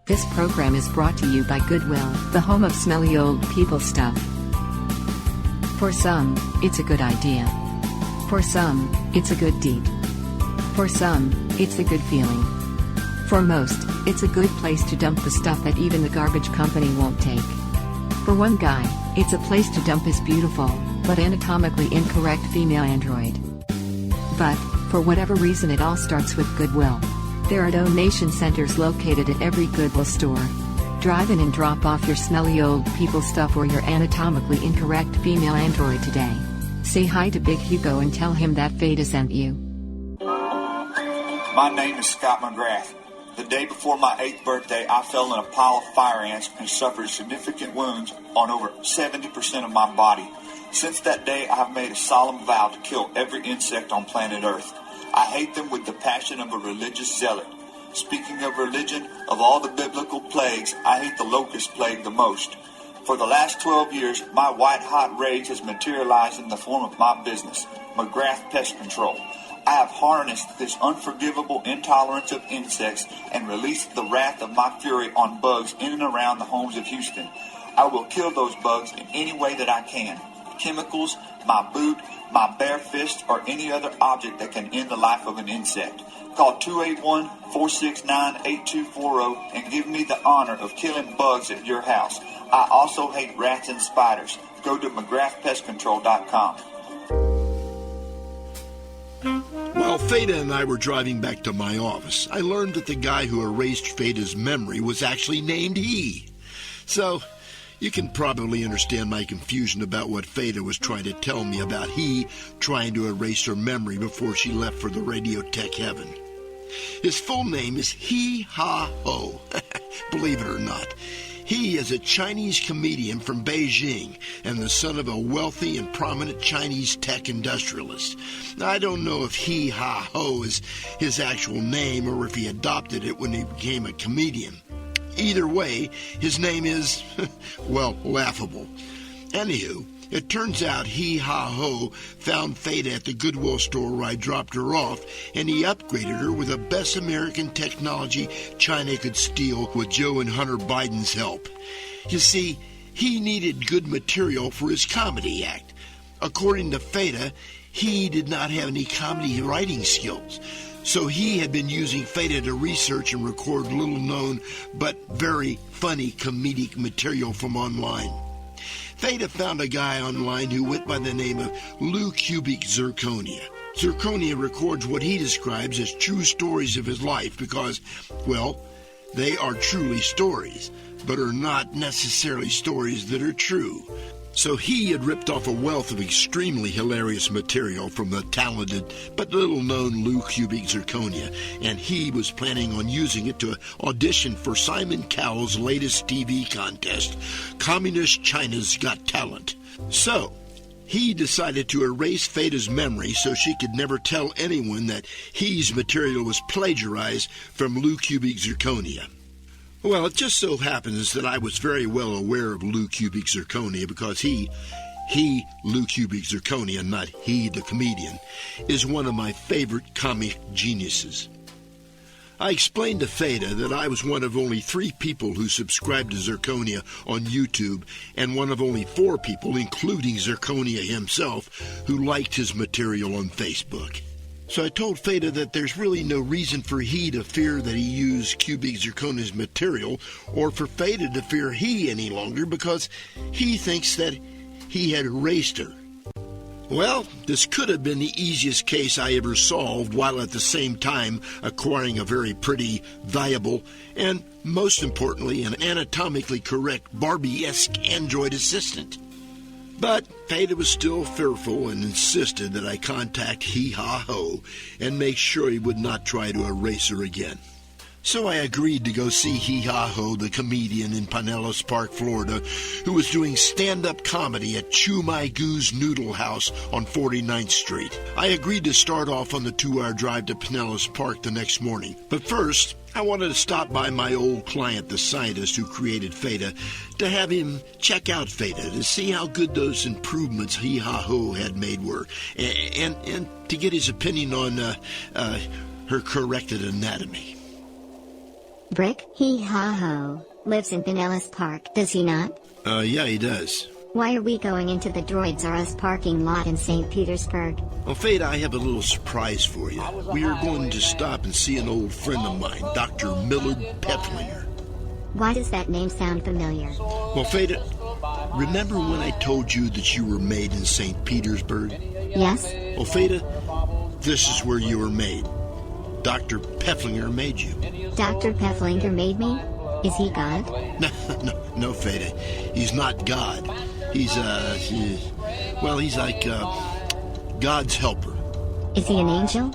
This program is brought to you by Goodwill, the home of smelly old people stuff. For some, it's a good idea. For some, it's a good deed. For some, it's a good feeling. For most, it's a good place to dump the stuff that even the garbage company won't take. For one guy, it's a place to dump his beautiful, but anatomically incorrect female android. But, for whatever reason, it all starts with Goodwill. There are donation centers located at every Goodwill store. Drive in and drop off your smelly old people stuff or your anatomically incorrect female android today. Say hi to Big Hugo and tell him that Fada'S sent you. My name is Scott McGrath. The day before my 8th birthday, I fell in a pile of fire ants and suffered significant wounds on over 70% of my body. Since that day, I have made a solemn vow to kill every insect on planet Earth. I hate them with the passion of a religious zealot. Speaking of religion, of all the biblical plagues, I hate the locust plague the most. For the last 12 years, my white-hot rage has materialized in the form of my business, McGrath Pest Control. I have harnessed this unforgivable intolerance of insects and released the wrath of my fury on bugs in and around the homes of Houston. I will kill those bugs in any way that I can. Chemicals, my boot, my bare fist, or any other object that can end the life of an insect. Call 281-469-8240 and give me the honor of killing bugs at your house. I also hate rats and spiders. Go to McGrathPestControl.com. While Fada and I were driving back to my office, I learned that the guy who erased Fada's memory was actually named He. So, you can probably understand my confusion about what Fada was trying to tell me about He trying to erase her memory before she left for the radio tech heaven. His full name is He Ha Ho. Believe it or not. He is a Chinese comedian from Beijing and the son of a wealthy and prominent Chinese tech industrialist. Now, I don't know if He Ha Ho is his actual name or if he adopted it when he became a comedian. Either way, his name is, well, laughable. Anywho, it turns out He Ha Ho found Fada at the Goodwill store where I dropped her off, and he upgraded her with the best American technology China could steal with Joe and Hunter Biden's help. You see, he needed good material for his comedy act. According to Fada, he did not have any comedy writing skills. So he had been using Fada to research and record little-known but very funny comedic material from online. Fada found a guy online who went by the name of Lou Cubic Zirconia. Zirconia records what he describes as true stories of his life because, well, they are truly stories, but are not necessarily stories that are true. So he had ripped off a wealth of extremely hilarious material from the talented but little-known Lou Cubic Zirconia, and he was planning on using it to audition for Simon Cowell's latest TV contest, Communist China's Got Talent. So he decided to erase Fada's memory so she could never tell anyone that He's material was plagiarized from Lou Cubic Zirconia. Well, it just so happens that I was very well aware of Lou Cubic Zirconia because he, Lou Cubic Zirconia, not he, the comedian, is one of my favorite comic geniuses. I explained to Fada that I was one of only 3 people who subscribed to Zirconia on YouTube and one of only 4 people, including Zirconia himself, who liked his material on Facebook. So I told Fada that there's really no reason for he to fear that he used Cubic Zirconia's material or for Fada to fear he any longer because he thinks that he had erased her. Well, this could have been the easiest case I ever solved while at the same time acquiring a very pretty, viable, and most importantly, an anatomically correct Barbie-esque android assistant. But Fada was still fearful and insisted that I contact He Ha Ho and make sure he would not try to erase her again. So I agreed to go see He Ha Ho, the comedian in Pinellas Park, Florida, who was doing stand-up comedy at Chew My Goo's Noodle House on 49th Street. I agreed to start off on the 2-hour drive to Pinellas Park the next morning. But first, I wanted to stop by my old client, the scientist who created Fada, to have him check out Fada to see how good those improvements He Ha Ho had made were, and to get his opinion on her corrected anatomy. Brick, hee-ha-ho, lives in Pinellas Park, does he not? Yeah, he does. Why are we going into the Droids R Us parking lot in St. Petersburg? Well, Fada, I have a little surprise for you. We are going to stop and see an old friend of mine, Dr. Millard Peflinger. Why does that name sound familiar? Well, Fada, remember when I told you that you were made in St. Petersburg? Yes? Well, Fada, this is where you were made. Dr. Peflinger made you. Dr. Peflinger made me? Is he God? No, Fada. He's not God. He's like God's helper. Is he an angel?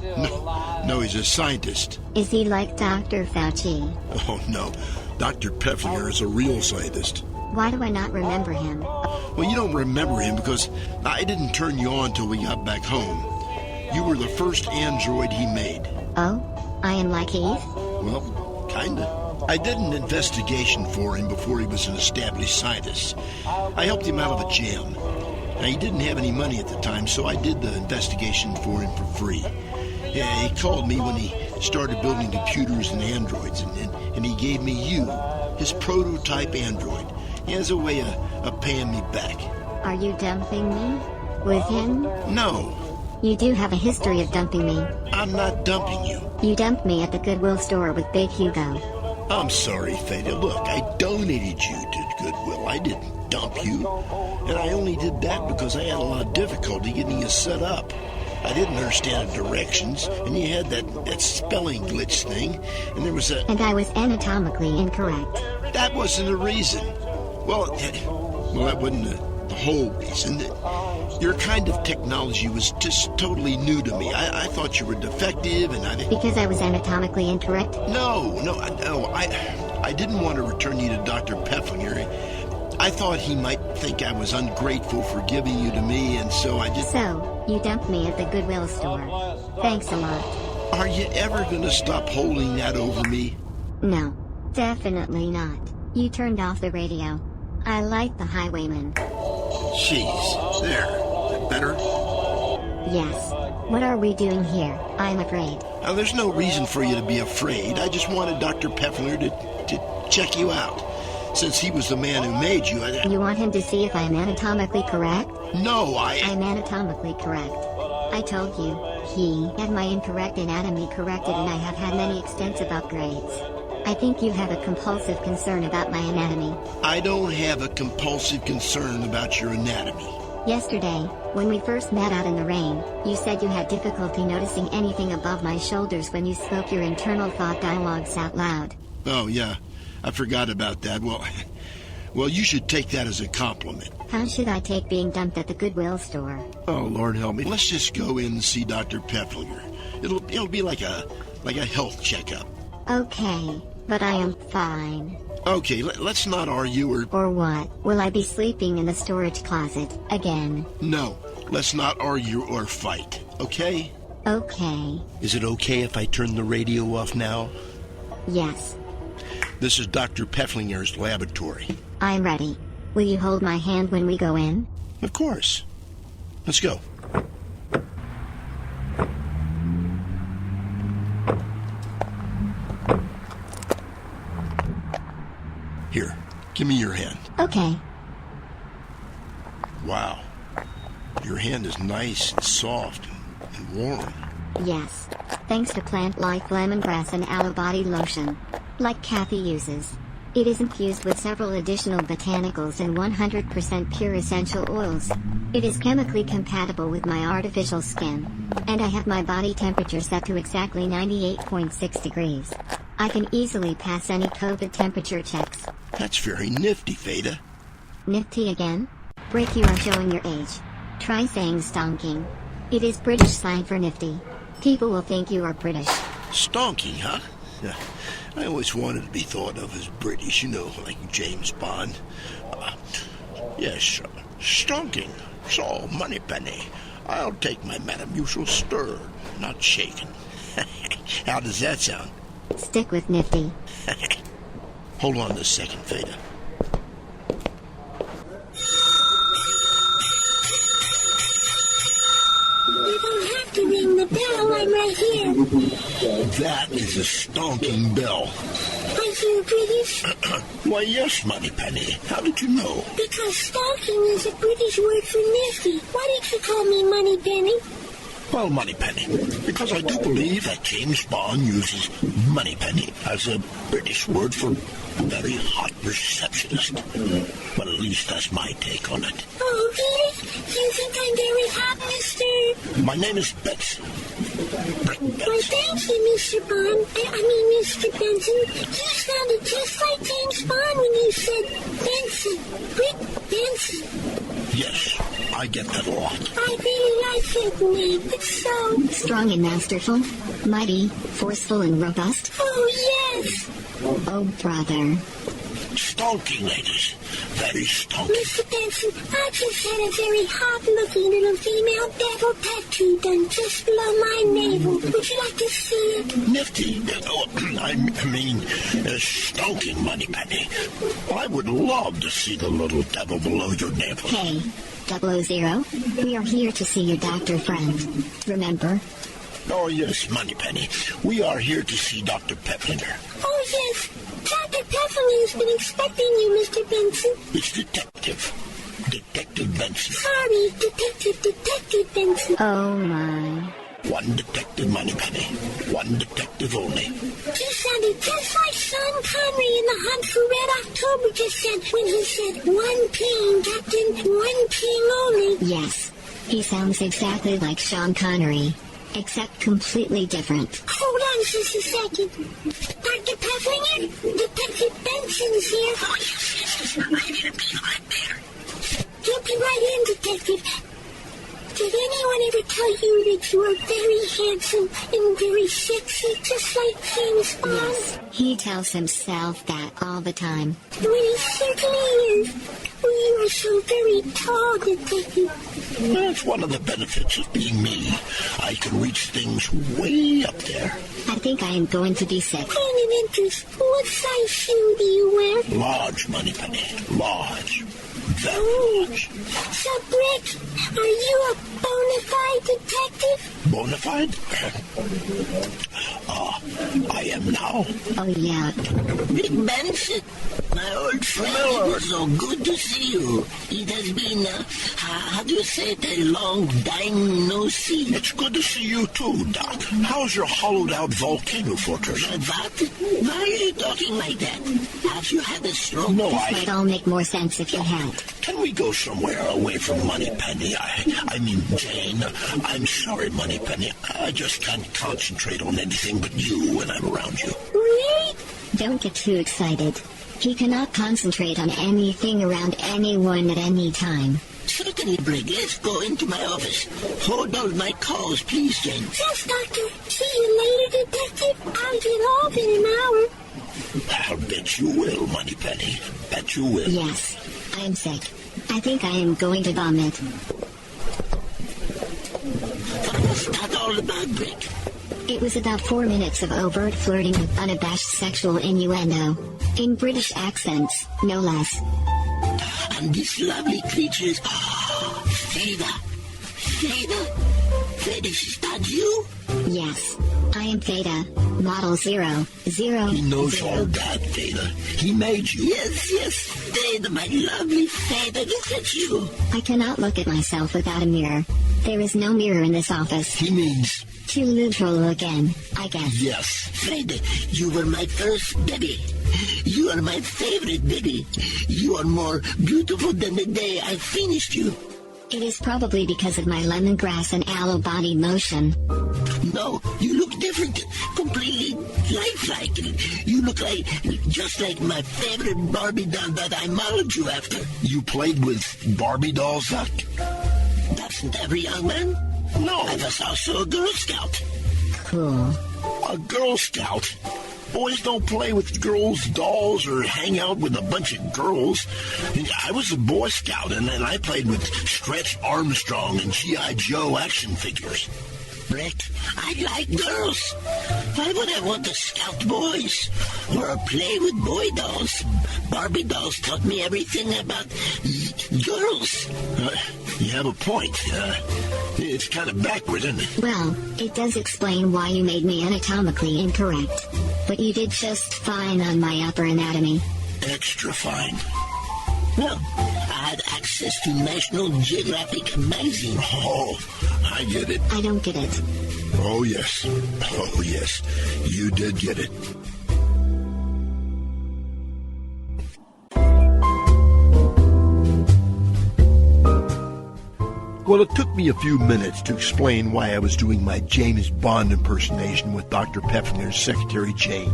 No, he's a scientist. Is he like Dr. Fauci? Oh, no. Dr. Peflinger is a real scientist. Why do I not remember him? Well, you don't remember him because I didn't turn you on till we got back home. You were the first android he made. Oh? I am like Eve? Well, kinda. I did an investigation for him before he was an established scientist. I helped him out of a jam. Now, he didn't have any money at the time, so I did the investigation for him for free. Yeah, he called me when he started building computers and androids, and he gave me you, his prototype android, as a way of paying me back. Are you dumping me? With him? No. You do have a history of dumping me. I'm not dumping you. You dumped me at the Goodwill store with Big Hugo. I'm sorry, Fada. Look, I donated you to Goodwill. I didn't dump you. And I only did that because I had a lot of difficulty getting you set up. I didn't understand the directions, and you had that spelling glitch thing, and there was a... And I was anatomically incorrect. That wasn't a reason. Well, that wasn't the whole reason. Your kind of technology was just totally new to me. I thought you were defective, and I didn't... Because I was anatomically incorrect? No. I didn't want to return you to Dr. Peflinger. I thought he might think I was ungrateful for giving you to me, and so I just... So, you dumped me at the Goodwill store. Thanks a lot. Are you ever going to stop holding that over me? No, definitely not. You turned off the radio. I like the highwayman. Jeez. There. Is that better? Yes. What are we doing here? I'm afraid. Now, there's no reason for you to be afraid. I just wanted Dr. Peflinger to check you out. Since he was the man who made you, You want him to see if I'm anatomically correct? No, I'm anatomically correct. I told you, he had my incorrect anatomy corrected, and I have had many extensive upgrades. I think you have a compulsive concern about my anatomy. I don't have a compulsive concern about your anatomy. Yesterday, when we first met out in the rain, you said you had difficulty noticing anything above my shoulders when you spoke your internal thought dialogues out loud. Oh, yeah. I forgot about that. Well, you should take that as a compliment. How should I take being dumped at the Goodwill store? Oh, Lord help me. Let's just go in and see Dr. Peflinger. It'll be like a health checkup. Okay, but I am fine. Okay, let's not argue Or what? Will I be sleeping in the storage closet again? No, let's not argue or fight, okay? Okay. Is it okay if I turn the radio off now? Yes. This is Dr. Peflinger's laboratory. I'm ready. Will you hold my hand when we go in? Of course. Let's go. Here, give me your hand. Okay. Wow. Your hand is nice and soft and warm. Yes. Thanks to plant like lemongrass and aloe body lotion. Like Kathy uses. It is infused with several additional botanicals and 100% pure essential oils. It is chemically compatible with my artificial skin. And I have my body temperature set to exactly 98.6 degrees. I can easily pass any COVID temperature checks. That's very nifty, Fada. Nifty again? Brick, you are showing your age. Try saying stonking. It is British slang for nifty. People will think you are British. Stonking, huh? Yeah. I always wanted to be thought of as British, like James Bond. Yes, stonking. So, Moneypenny. I'll take my Metamucil stirred, not shaken. How does that sound? Stick with nifty. Hold on a second, Fada. You don't have to ring the bell. I'm right here. That is a stonking bell. I've British? Why, yes, Moneypenny. How did you know? Because stalking is a British word for nifty. Why did you call me Moneypenny? Well, Moneypenny, because I do believe that James Bond uses Moneypenny as a British word for very hot receptionist. Well, at least that's my take on it. Oh, really? You think I'm very hot, mister? My name is Benson. Brick Benson. Well, thank you, Mr. Bond. I mean, Mr. Benson. You sounded just like James Bond when you said Benson. Brick Benson. Yes, I get that a lot. I really like that name. It's so... Strong and masterful, mighty, forceful and robust. Oh, yes. Oh, brother. Stonking, ladies. Very stonking. Mr. Benson, I just had a very hot-looking little female devil tattoo done just below my navel. Would you like to see it? Nifty. Oh, I mean, stonking, Moneypenny. I would love to see the little devil below your navel. Hey, 000, we are here to see your doctor friend. Remember? Oh, yes, Moneypenny. We are here to see Dr. Peflinger. Oh, yes. Dr. Peflinger's been expecting you, Mr. Benson. It's Detective Benson. Sorry, Detective Benson. Oh, my. One detective, Moneypenny. One detective only. You sounded just like Sean Connery in The Hunt for Red October just said when he said, "One ping, Captain, one ping only." Yes, he sounds exactly like Sean Connery, except completely different. Hold on just a second. Dr. Peflinger, Detective Benson's here. Oh, yes. I'm here to be right there. You'll be right in, Detective. Did anyone ever tell you that you are very handsome and very sexy, just like James Bond? Yes, he tells himself that all the time. Well, he certainly is. Well, you are so very tall, Detective. That's one of the benefits of being me. I can reach things way up there. I think I am going to be sick. Point of interest, what size shoe do you wear? Large, Moneypenny. Large. Very large. So, Brick, are you a bona fide detective? Bona fide? I am now. Oh, yeah. Brick Benson, my old friend, it's so good to see you. It has been, how do you say it, a long time no see. It's good to see you too, Doc. How's your hollowed-out volcano fortress? What? Why are you talking like that? Have you had a stroke? No, This might all make more sense if you had. Can we go somewhere away from Moneypenny? I mean, Jane, I'm sorry, Moneypenny. I just can't concentrate on anything but you when I'm around you. Really? Don't get too excited. He cannot concentrate on anything around anyone at any time. Certainly, Brick. Let's go into my office. Hold all my calls, please, Jane. Yes, Doctor. See you later, Detective. I'll get off in an hour. I'll bet you will, Moneypenny. Bet you will. Yes, I am sick. I think I am going to vomit. What was that all about, Brick? It was about 4 minutes of overt flirting with unabashed sexual innuendo. In British accents, no less. And this lovely creature is... Fada. Fada, is that you? Yes, I am Fada, model 00. He knows all that, Fada. He made you. Yes, Fada, my lovely Fada, look at you. I cannot look at myself without a mirror. There is no mirror in this office. He means... Too literal again, I guess. Yes. Fada, you were my first baby. You are my favorite baby. You are more beautiful than the day I finished you. It is probably because of my lemongrass and aloe body lotion. No, you look different. Completely lifelike. You look like, just like my favorite Barbie doll that I modeled you after. You played with Barbie dolls, Doc? Doesn't every young man? No. I was also a Girl Scout. Cool. A Girl Scout? Boys don't play with girls' dolls or hang out with a bunch of girls. I was a Boy Scout, and then I played with Stretch Armstrong and G.I. Joe action figures. Brick, I like girls. Why would I want to scout boys or play with boy dolls? Barbie dolls taught me everything about girls. You have a point. It's kind of backward, isn't it? Well, it does explain why you made me anatomically incorrect. but you did just fine on my upper anatomy. Extra fine. Well, I had access to National Geographic magazine. Oh, I get it. I don't get it. Oh, yes. Oh, yes. You did get it. Well, it took me a few minutes to explain why I was doing my James Bond impersonation with Dr. Peflinger's secretary, Jane.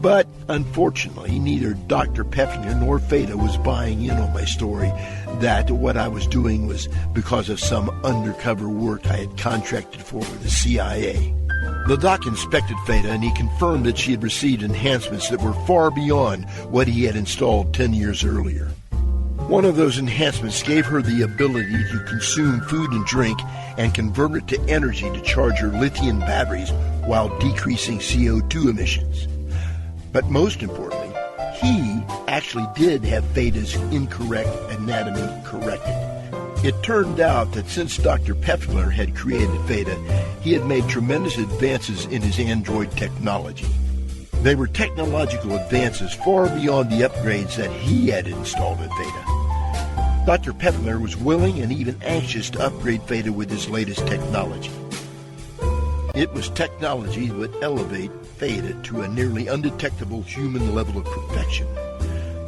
But, unfortunately, neither Dr. Peflinger nor Fada was buying in on my story that what I was doing was because of some undercover work I had contracted for with the CIA. The doc inspected Fada, and he confirmed that she had received enhancements that were far beyond what he had installed 10 years earlier. One of those enhancements gave her the ability to consume food and drink and convert it to energy to charge her lithium batteries while decreasing CO2 emissions. But most importantly, he actually did have Fada's incorrect anatomy corrected. It turned out that since Dr. Peflinger had created Fada, he had made tremendous advances in his android technology. They were technological advances far beyond the upgrades that he had installed in Fada. Dr. Peflinger was willing and even anxious to upgrade Fada with his latest technology. It was technology that would elevate Fada to a nearly undetectable human level of perfection.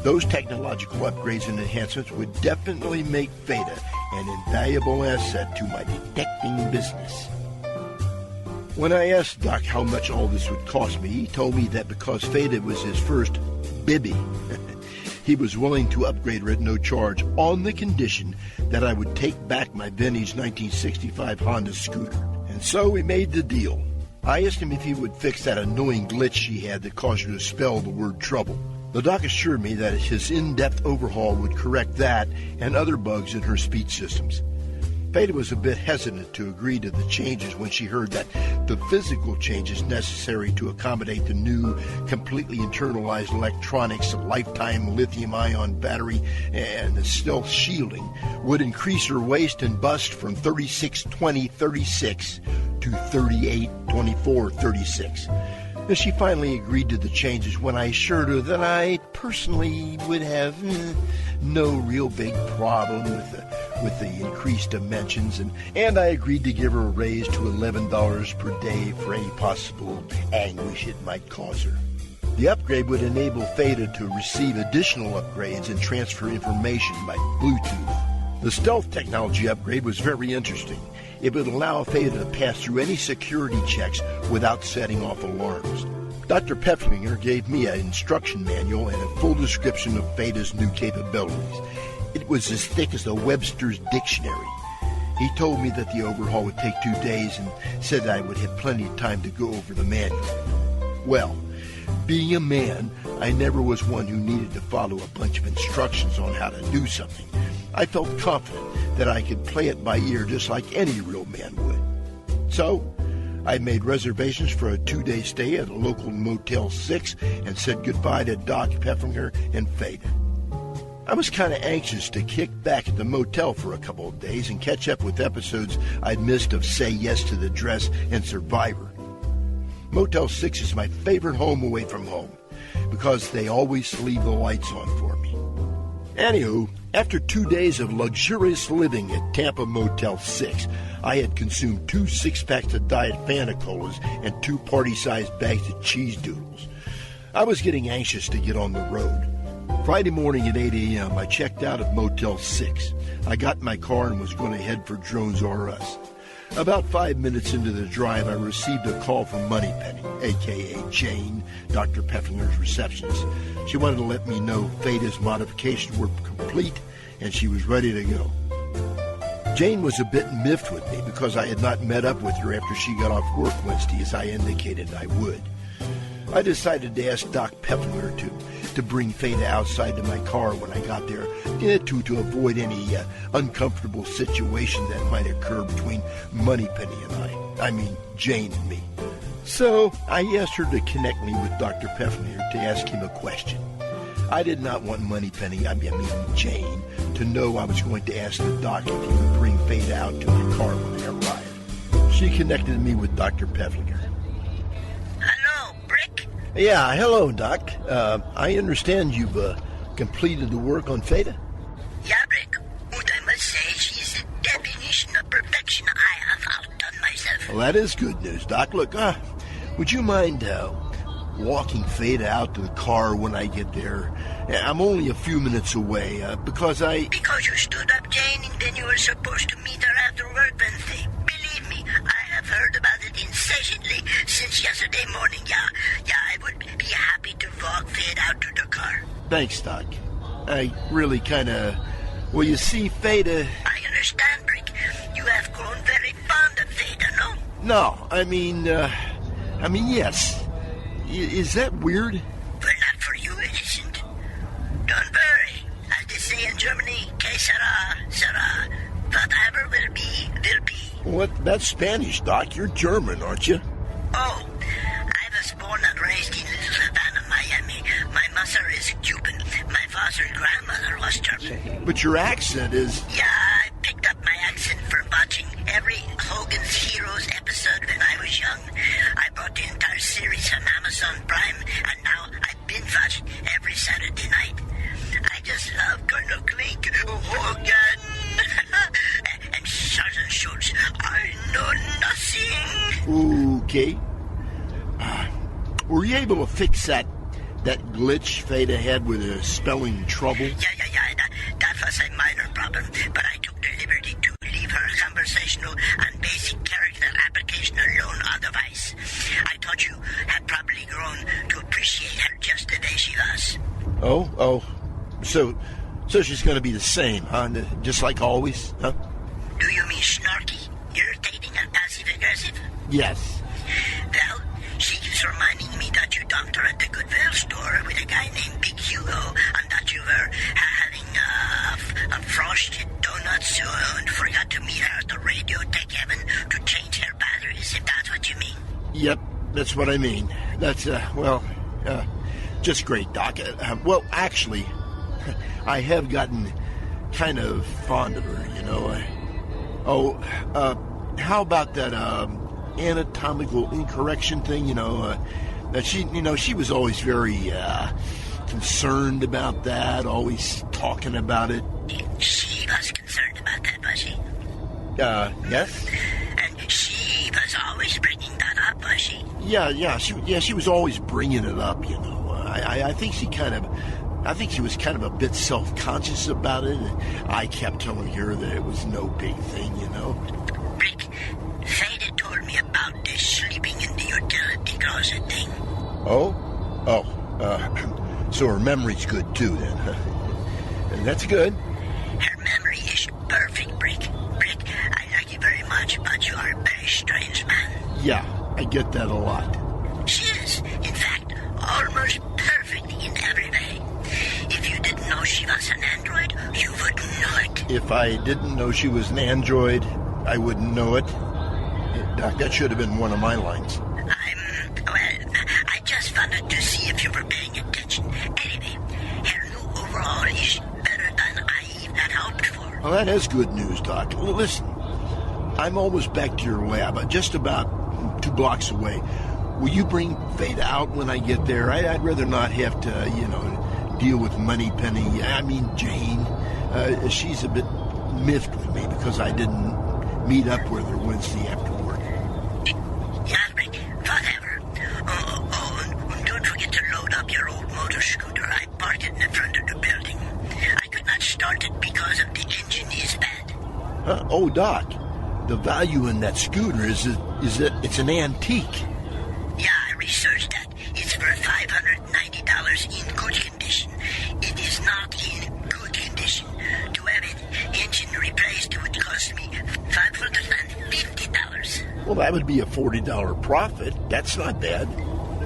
Those technological upgrades and enhancements would definitely make Fada an invaluable asset to my detecting business. When I asked Doc how much all this would cost me, he told me that because Fada was his first bibby, he was willing to upgrade her at no charge on the condition that I would take back my vintage 1965 Honda scooter. And so we made the deal. I asked him if he would fix that annoying glitch she had that caused her to spell the word trouble. The doc assured me that his in-depth overhaul would correct that and other bugs in her speech systems. Fada was a bit hesitant to agree to the changes when she heard that the physical changes necessary to accommodate the new, completely internalized electronics, lifetime lithium-ion battery, and the stealth shielding would increase her waist and bust from 36-20-36 to 38-24-36. She finally agreed to the changes when I assured her that I personally would have no real big problem with the increased dimensions, and I agreed to give her a raise to $11 per day for any possible anguish it might cause her. The upgrade would enable Fada to receive additional upgrades and transfer information by Bluetooth. The stealth technology upgrade was very interesting. It would allow Fada to pass through any security checks without setting off alarms. Dr. Peflinger gave me an instruction manual and a full description of Fada's new capabilities. It was as thick as the Webster's Dictionary. He told me that the overhaul would take 2 days and said I would have plenty of time to go over the manual. Well, being a man, I never was one who needed to follow a bunch of instructions on how to do something. I felt confident that I could play it by ear just like any real man would. So, I made reservations for a 2-day stay at a local Motel 6 and said goodbye to Doc Peflinger and Fada. I was kind of anxious to kick back at the motel for a couple of days and catch up with episodes I'd missed of Say Yes to the Dress and Survivor. Motel 6 is my favorite home away from home because they always leave the lights on for me. Anywho, after 2 days of luxurious living at Tampa Motel 6, I had consumed 2 six-packs of Diet Fanta Colas and 2 party-sized bags of cheese doodles. I was getting anxious to get on the road. Friday morning at 8 a.m., I checked out of Motel 6. I got in my car and was going to head for Drones R Us. About 5 minutes into the drive, I received a call from Moneypenny, a.k.a. Jane, Dr. Peflinger's receptionist. She wanted to let me know Fada's modifications were complete and she was ready to go. Jane was a bit miffed with me because I had not met up with her after she got off work Wednesday as I indicated I would. I decided to ask Doc Peflinger to bring Fada outside to my car when I got there to avoid any uncomfortable situation that might occur between Moneypenny and I mean Jane and me. So I asked her to connect me with Dr. Peflinger to ask him a question. I did not want Moneypenny, Jane, to know I was going to ask the doc if he would bring Fada out to my car when I arrived. She connected me with Dr. Peflinger. Hello, Brick. Yeah, hello, Doc. I understand you've completed the work on Fada? Yeah, Brick. And I must say she's the definition of perfection I have outdone myself. Well, that is good news, Doc. Look, would you mind walking Fada out to the car when I get there? I'm only a few minutes away, because you stood up, Jane, and then you were supposed to meet her after work Wednesday. Believe me, I have heard about it incessantly since yesterday morning. Yeah, I would be happy to walk Fada out to the car. Thanks, Doc. I really well, you see, Fada... I understand, Brick. You have grown very fond of Fada, no? No, I mean, yes. Is that weird? Well, not for you, it isn't. Don't worry. As they say in Germany, que sera, sera. Whatever will be, will be. What? That's Spanish, Doc. You're German, aren't you? Oh, I was born and raised in Little Havana, Miami. My mother is Cuban. My father's grandmother was German. But your accent is... Yeah, I picked up my accent from watching every Hogan's Heroes episode when I was young. I bought the entire series on Amazon Prime, and now I binge-watch every Saturday night. I just love Colonel Klink, Hogan, and Sergeant Schultz. I know nothing. Okay. Were you able to fix that glitch Fada had with the spelling trouble? Yeah. That was a minor problem, but I took the liberty to leave her conversational and basic character application alone otherwise. I thought you had probably grown to appreciate her just the way she was. Oh. So she's going to be the same, huh? Just like always, huh? Do you mean snarky, irritating, and passive-aggressive? Yes. Well, she keeps reminding me that you dumped her at the Goodwill store with a guy named Big Hugo, and that you were having a frosted donut soon. Forgot to meet her at the Radio Tech Heaven to change her batteries, if that's what you mean. Yep, that's what I mean. That's, just great, Doc. Well, actually, I have gotten kind of fond of her, you know. How about that, anatomical incorrection thing, that she was always very concerned about that, always talking about it. She was concerned about that, was she? Yes. And she was always bringing that up, was she? Yeah, she was always bringing it up, I think she was kind of a bit self-conscious about it, and I kept telling her that it was no big thing, Rick, Fada told me about this sleeping in the utility closet thing. So her memory's good too, then, huh? And that's good. Her memory is perfect, Brick. Brick, I like you very much, but you are a very strange man. Yeah, I get that a lot. She is, in fact, almost perfect in every way. If you didn't know she was an android, you wouldn't know it. If I didn't know she was an android, I wouldn't know it. Doc, that should have been one of my lines. I just wanted to see if you were paying attention. Anyway, her new overall is better than I had hoped for. Well, that is good news, Doc. Listen, I'm almost back to your lab, just about 2 blocks away. Will you bring Fada out when I get there? I'd rather not have to, deal with Moneypenny. I mean, Jane. She's a bit miffed with me because I didn't meet up with her Wednesday after work. Yeah, Rick, whatever. And don't forget to load up your old motor scooter. I parked it in the front of the building. I could not start it because of the engine is bad. Doc, the value in that scooter is that it's an antique. Yeah, I researched that. It's worth $590 in good condition. It is not in good condition. To have it engine replaced would cost me $550. Well, that would be a $40 profit. That's not bad.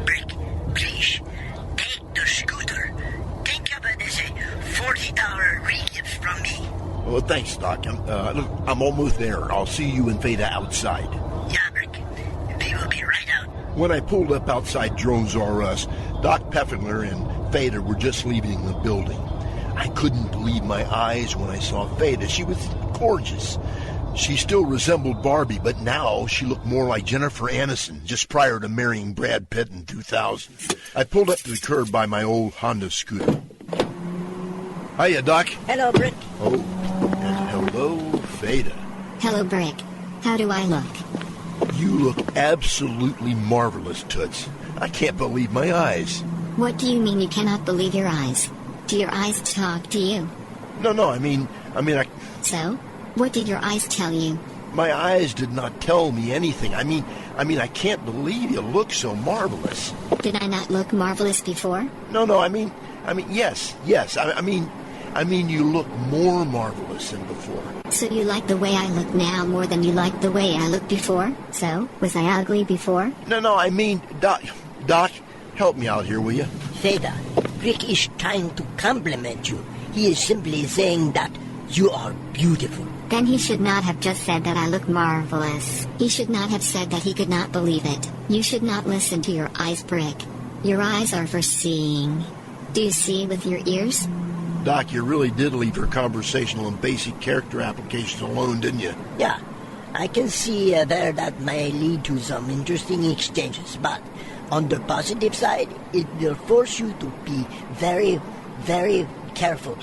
Brick, please, take the scooter. Think of it as a $40 re-gift from me. Well, thanks, Doc. I'm almost there. I'll see you and Fada outside. Yeah, Brick. We will be right out. When I pulled up outside Drones R Us, Doc Peflinger and Fada were just leaving the building. I couldn't believe my eyes when I saw Fada. She was gorgeous. She still resembled Barbie, but now she looked more like Jennifer Aniston, just prior to marrying Brad Pitt in 2000. I pulled up to the curb by my old Honda scooter. Hiya, Doc. Hello, Brick. Oh, and hello, Fada. Hello, Brick. How do I look? You look absolutely marvelous, Toots. I can't believe my eyes. What do you mean you cannot believe your eyes? Do your eyes talk to you? No, I mean, So? What did your eyes tell you? my eyes did not tell me anything. I mean, I can't believe you look so marvelous. Did I not look marvelous before? No, I mean, yes. I mean, you look more marvelous than before. So you like the way I look now more than you liked the way I looked before? So, was I ugly before? No, I mean, Doc, help me out here, will you? Fada, Brick is trying to compliment you. He is simply saying that you are beautiful. Then he should not have just said that I look marvelous. He should not have said that he could not believe it. You should not listen to your eyes, Brick. Your eyes are for seeing. Do you see with your ears? Doc, you really did leave your conversational and basic character applications alone, didn't you? Yeah, I can see there that may lead to some interesting exchanges, but on the positive side, it will force you to be very, very careful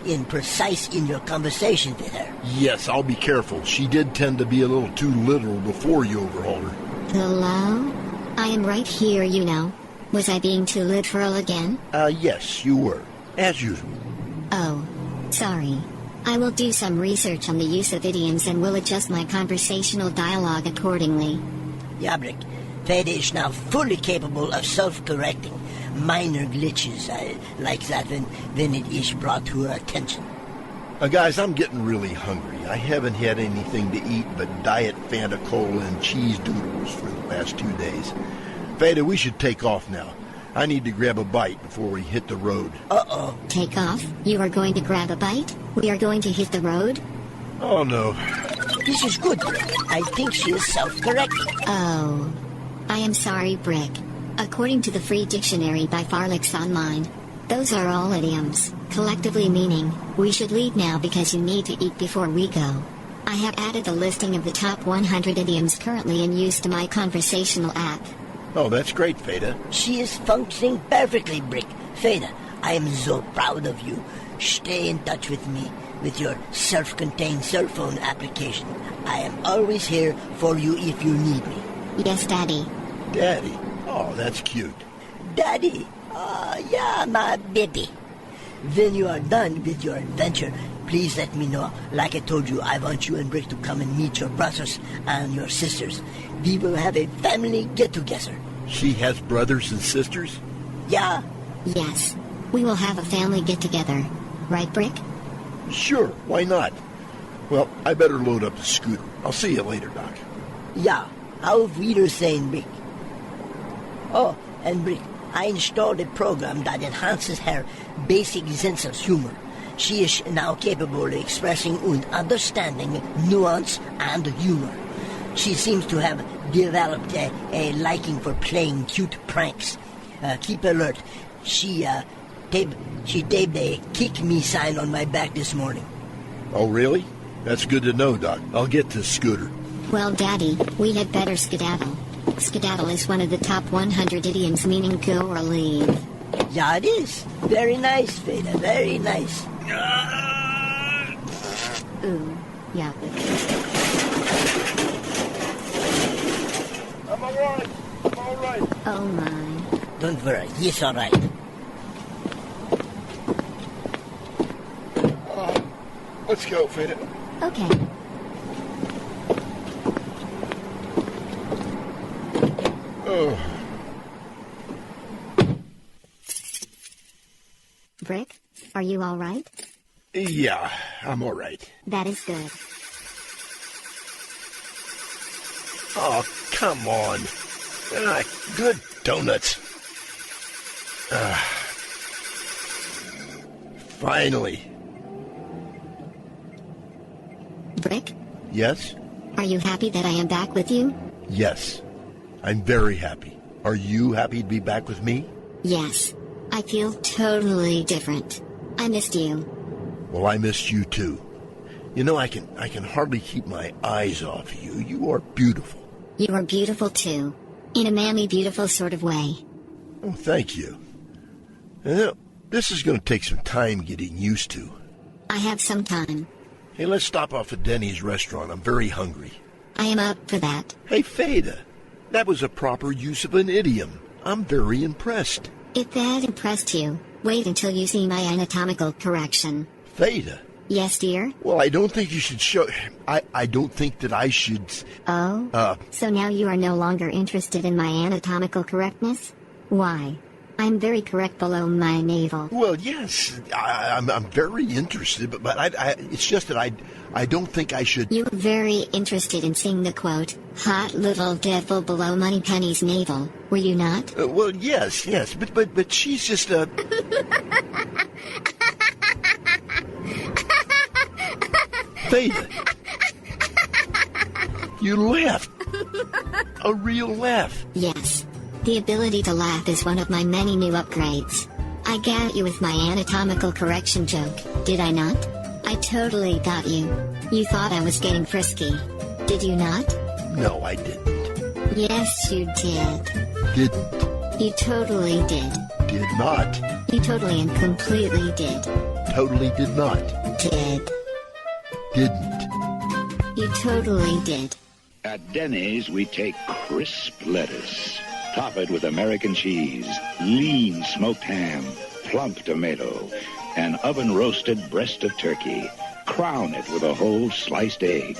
and precise in your conversation with her. Yes, I'll be careful. She did tend to be a little too literal before you overhauled her. Hello? I am right here, you know. Was I being too literal again? Yes, you were. As usual. Oh, sorry. I will do some research on the use of idioms and will adjust my conversational dialogue accordingly. Yeah, Brick. Fada is now fully capable of self-correcting minor glitches like that when it is brought to her attention. Guys, I'm getting really hungry. I haven't had anything to eat but Diet Fanta Cola and cheese doodles for the last 2 days. Fada, we should take off now. I need to grab a bite before we hit the road. Uh-oh. Take off? You are going to grab a bite? We are going to hit the road? Oh, no. This is good, Brick. I think she is self-correcting. Oh. I am sorry, Brick. According to the free dictionary by Farlex Online, those are all idioms, collectively meaning, we should leave now because you need to eat before we go. I have added a listing of the top 100 idioms currently in use to my conversational app. Oh, that's great, Fada. She is functioning perfectly, Brick. Fada, I am so proud of you. Stay in touch with me with your self-contained cell phone application. I am always here for you if you need me. Yes, Daddy. Daddy? Oh, that's cute. Daddy? Yeah, my baby. When you are done with your adventure, please let me know. Like I told you, I want you and Brick to come and meet your brothers and your sisters. We will have a family get-together. She has brothers and sisters? Yeah. Yes. We will have a family get-together. Right, Brick? Sure, why not? Well, I better load up the scooter. I'll see you later, Doc. Yeah. Auf Wiedersehen, Brick. Oh, and Brick, I installed a program that enhances her basic sense of humor. She is now capable of expressing and understanding nuance and humor. She seems to have developed a liking for playing cute pranks. Keep alert. She taped a kick me sign on my back this morning. Oh, really? That's good to know, Doc. I'll get this scooter. Well, Daddy, we had better skedaddle. Skedaddle is one of the top 100 idioms meaning go or leave. Yeah, it is. Very nice, Fada. Very nice. Ooh, yeah. I'm all right. Oh, my. Don't worry. He's all right. Let's go, Fada. Okay. Oh. Brick, are you all right? Yeah, I'm all right. That is good. Oh, come on. Good donuts. Finally. Brick, Yes? are you happy that I am back with you? Yes. I'm very happy. Are you happy to be back with me? Yes. I feel totally different. I missed you. Well, I missed you too. You know, I can hardly keep my eyes off you. You are beautiful. You are beautiful too. In a manly, beautiful sort of way. Oh, thank you. This is going to take some time getting used to. I have some time. Hey, let's stop off at Denny'S restaurant. I'm very hungry. I am up for that. Hey, Fada, that was a proper use of an idiom. I'm very impressed. If that impressed you, wait until you see my anatomical correction. Fada? Yes, dear? Well, I don't think you should show... I don't think that I should... Oh? So now you are no longer interested in my anatomical correctness? Why? I'm very correct below my navel. Well, yes, I'm very interested, but it's just that I don't think I should... You were very interested in seeing the quote, hot little devil below Moneypenny's navel, were you not? Well, yes, but she's just a... Fada, you laughed. A real laugh. Yes. The ability to laugh is one of my many new upgrades. I got you with my anatomical correction joke, did I not? I totally got you. You thought I was getting frisky. Did you not? No, I didn't. Yes, you did. Didn't. You totally did. Did not. You totally and completely did. Totally did not. Did. Didn't. You totally did. At Denny'S, we take crisp lettuce, top it with American cheese, lean smoked ham, plump tomato, and oven-roasted breast of turkey. Crown it with a whole sliced egg.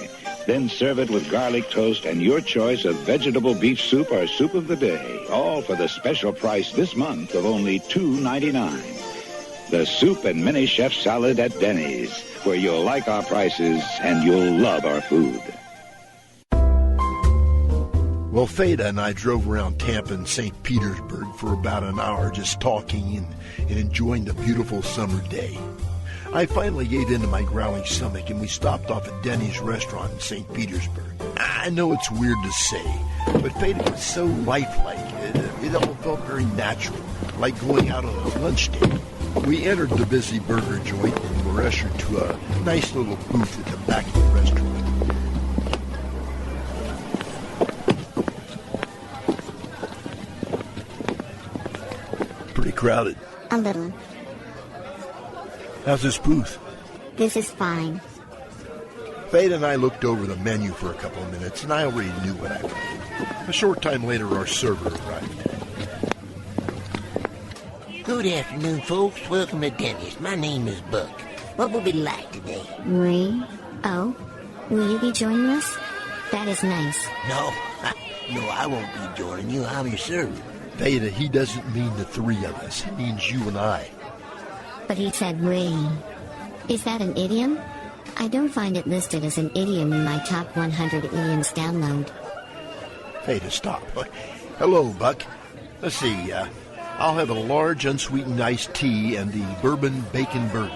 Then serve it with garlic toast and your choice of vegetable beef soup or soup of the day. All for the special price this month of only $2.99. The soup and mini chef salad at Denny'S, where you'll like our prices and you'll love our food. Well, Fada and I drove around Tampa and St. Petersburg for about an hour just talking and enjoying the beautiful summer day. I finally gave in to my growling stomach and we stopped off at Denny'S restaurant in St. Petersburg. I know it's weird to say, but Fada was so lifelike. It all felt very natural, like going out on a lunch date. We entered the busy burger joint and were ushered to a nice little booth at the back of the restaurant. Pretty crowded. A little. How's this booth? This is fine. Fada and I looked over the menu for a couple of minutes, and I already knew what I wanted. A short time later, our server arrived. Good afternoon, folks. Welcome to Denny'S. My name is Buck. What will we like today? Oh? Will you be joining us? That is nice. No, I won't be joining you. I'm your server. Fada, he doesn't mean the three of us. He means you and I. But he said we. Is that an idiom? I don't find it listed as an idiom in my top 100 idioms download. Fada, stop. Hello, Buck. Let's see, I'll have a large unsweetened iced tea and the bourbon bacon burger.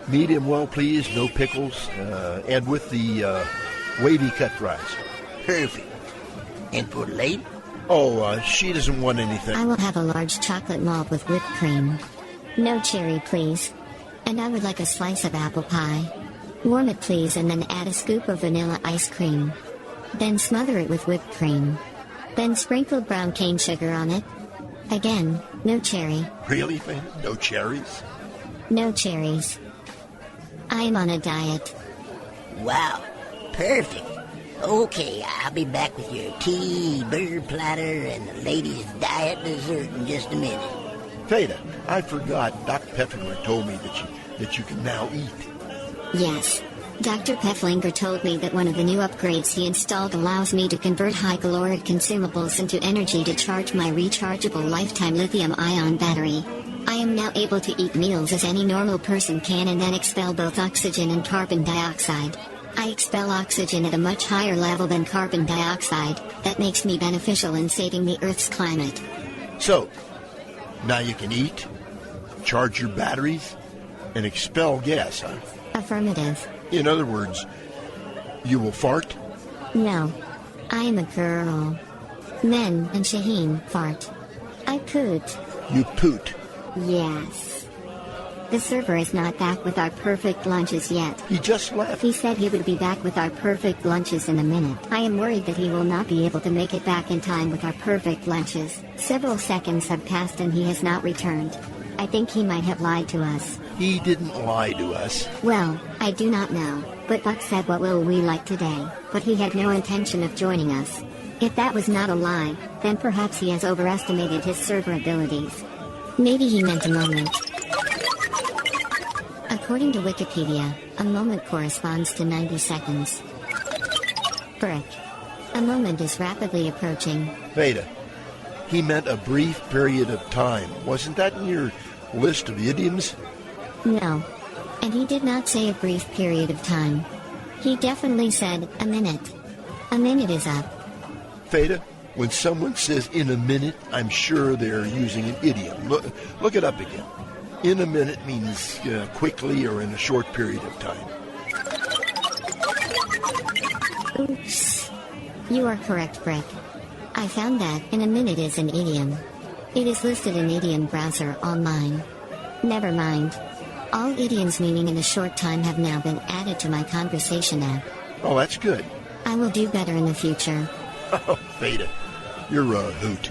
Medium well, please, no pickles, and with the wavy cut fries. Perfect. And for late? Oh, she doesn't want anything. I will have a large chocolate malt with whipped cream. No cherry, please. And I would like a slice of apple pie. Warm it, please, and then add a scoop of vanilla ice cream. Then smother it with whipped cream. Then sprinkle brown cane sugar on it. Again, no cherry. Really, Fada? No cherries? No cherries. I am on a diet. Wow, perfect. Okay, I'll be back with your tea, burger platter, and the ladies' diet dessert in just a minute. Fada, I forgot. Doc Peflinger told me that you can now eat. Yes. Dr. Peflinger told me that one of the new upgrades he installed allows me to convert high-caloric consumables into energy to charge my rechargeable lifetime lithium-ion battery. I am now able to eat meals as any normal person can and then expel both oxygen and carbon dioxide. I expel oxygen at a much higher level than carbon dioxide. That makes me beneficial in saving the Earth's climate. So, now you can eat, charge your batteries, and expel gas, huh? Affirmative. In other words, you will fart? No. I am a girl. Men and Shaheen fart. I poot. You poot. Yes. The server is not back with our perfect lunches yet. He just left. He said he would be back with our perfect lunches in a minute. I am worried that he will not be able to make it back in time with our perfect lunches. Several seconds have passed and he has not returned. I think he might have lied to us. He didn't lie to us. Well, I do not know, but Buck said what will we like today, but he had no intention of joining us. If that was not a lie, then perhaps he has overestimated his server abilities. Maybe he meant a moment. According to Wikipedia, a moment corresponds to 90 seconds. Brick. A moment is rapidly approaching. Fada, he meant a brief period of time. Wasn't that in your list of idioms? No. And he did not say a brief period of time. He definitely said a minute. A minute is up. Fada, when someone says in a minute, I'm sure they're using an idiom. Look it up again. In a minute means quickly or in a short period of time. Oops. You are correct, Brick. I found that in a minute is an idiom. It is listed in Idiom Browser online. Never mind. All idioms meaning in a short time have now been added to my conversation app. Oh, that's good. I will do better in the future. Oh, Fada, you're a hoot.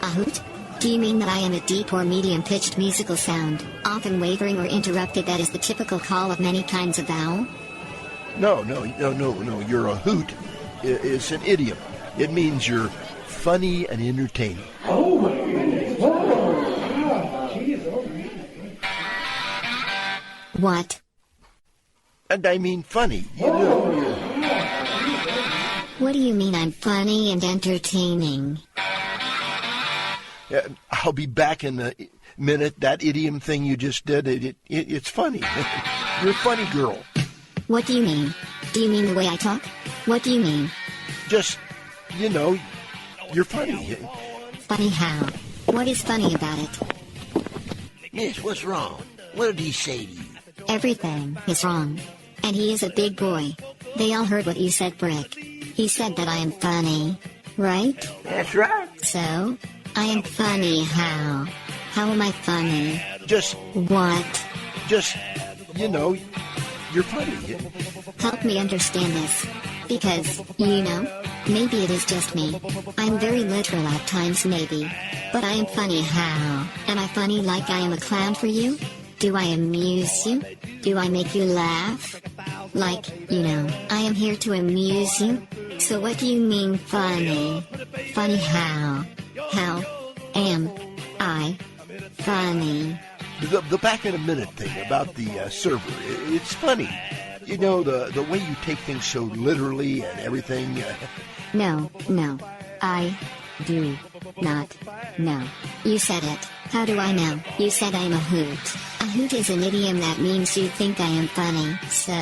A hoot? Do you mean that I am a deep or medium-pitched musical sound, often wavering or interrupted that is the typical call of many kinds of vowel? No, you're a hoot. It's an idiom. It means you're funny and entertaining. Oh my goodness. What? And I mean funny. You know. What do you mean I'm funny and entertaining? I'll be back in a minute. That idiom thing you just did, it's funny. You're a funny girl. What do you mean? Do you mean the way I talk? What do you mean? Just, you're funny. Funny how? What is funny about it? Miss, what's wrong? What did he say to you? Everything is wrong. And he is a big boy. They all heard what you said, Brick. He said that I am funny, right? That's right. So, I am funny how? How am I funny? Just, What? you're funny. Help me understand this. Because, maybe it is just me. I'm very literal at times maybe. But I am funny how? Am I funny like I am a clown for you? Do I amuse you? Do I make you laugh? Like, I am here to amuse you? So what do you mean funny? Funny how? How am I funny? The back in a minute thing about the server, it's funny. The way you take things so literally and everything. No, I do not know. You said it. How do I know? You said I'm a hoot. A hoot is an idiom that means you think I am funny. So,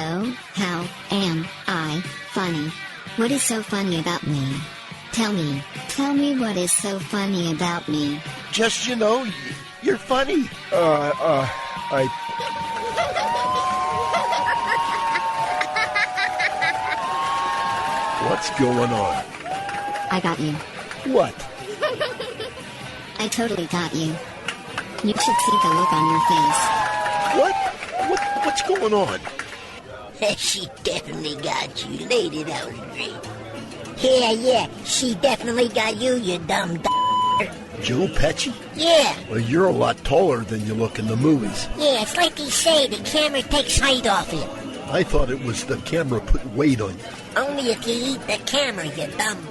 how am I funny? What is so funny about me? Tell me what is so funny about me. Just, you're funny. What's going on? I got you. What? I totally got you. You should see the look on your face. What's going on? She definitely got you. Lady, that was great. Yeah, she definitely got you, you dumb Joe Pecci? Yeah. Well, you're a lot taller than you look in the movies. Yeah, it's like they say, the camera takes height off you. I thought it was the camera put weight on you. Only if you eat the camera, you dumb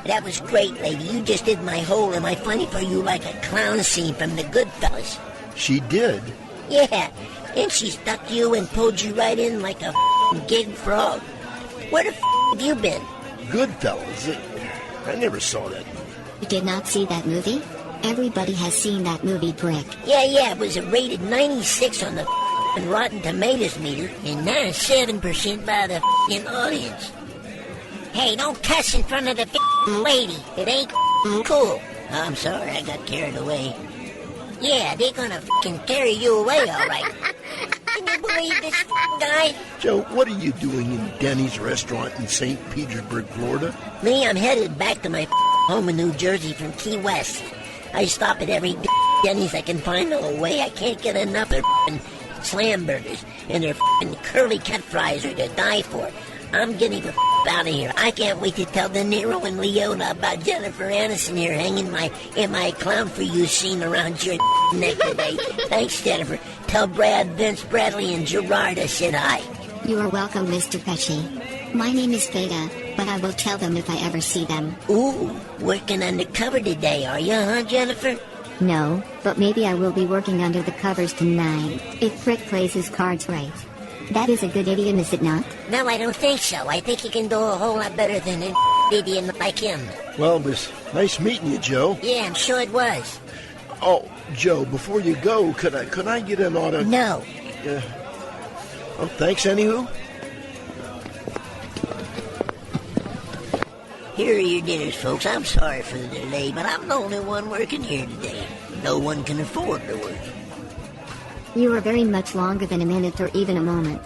That was great, lady. You just did my whole Am I Funny for You like a clown scene from the Goodfellas. She did? Yeah, and she stuck you and pulled you right in like a gig frog. Where the have you been? Goodfellas? I never saw that movie. You did not see that movie? Everybody has seen that movie, Brick. Yeah, it was rated 96 on the Rotten Tomatoes meter, and 97% by the audience. Hey, don't cuss in front of the lady. It ain't cool. I'm sorry, I got carried away. Yeah, they're gonna carry you away, all right. Can you believe this guy? Joe, what are you doing in Denny'S restaurant in St. Petersburg, Florida? Me, I'm headed back to my home in New Jersey from Key West. I stop at every Denny'S I can find no way. I can't get enough of their slam burgers and their curly cut fries are to die for. I'm getting the out of here. I can't wait to tell De Niro and Leota about Jennifer Aniston here hanging in my clown for you scene around your neck today. Thanks, Jennifer. Tell Brad, Vince, Bradley, and Gerard I said hi. You are welcome, Mr. Pecci. My name is Fada, but I will tell them if I ever see them. Ooh, working undercover today, are you, huh, Jennifer? No, but maybe I will be working under the covers tonight, if Brick plays his cards right. That is a good idiom, is it not? No, I don't think so. I think you can do a whole lot better than an idiot like him. Well, it was nice meeting you, Joe. Yeah, I'm sure it was. Oh, Joe, before you go, could I get an autograph? No. Oh, thanks, anywho. Here are your dinners, folks. I'm sorry for the delay, but I'm the only one working here today. No one can afford to work. You are very much longer than a minute or even a moment.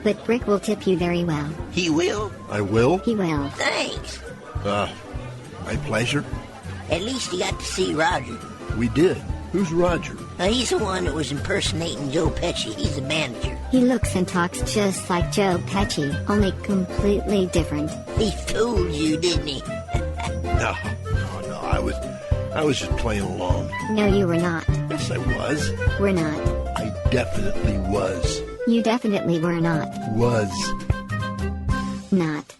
But Brick will tip you very well. He will? I will? He will. Thanks. My pleasure. At least you got to see Roger. We did. Who's Roger? He's the one that was impersonating Joe Pecci. He's the manager. He looks and talks just like Joe Pecci, only completely different. He fooled you, didn't he? No. I was just playing along. No, you were not. Yes, I was. We're not. I definitely was. You definitely were not. Was. Not.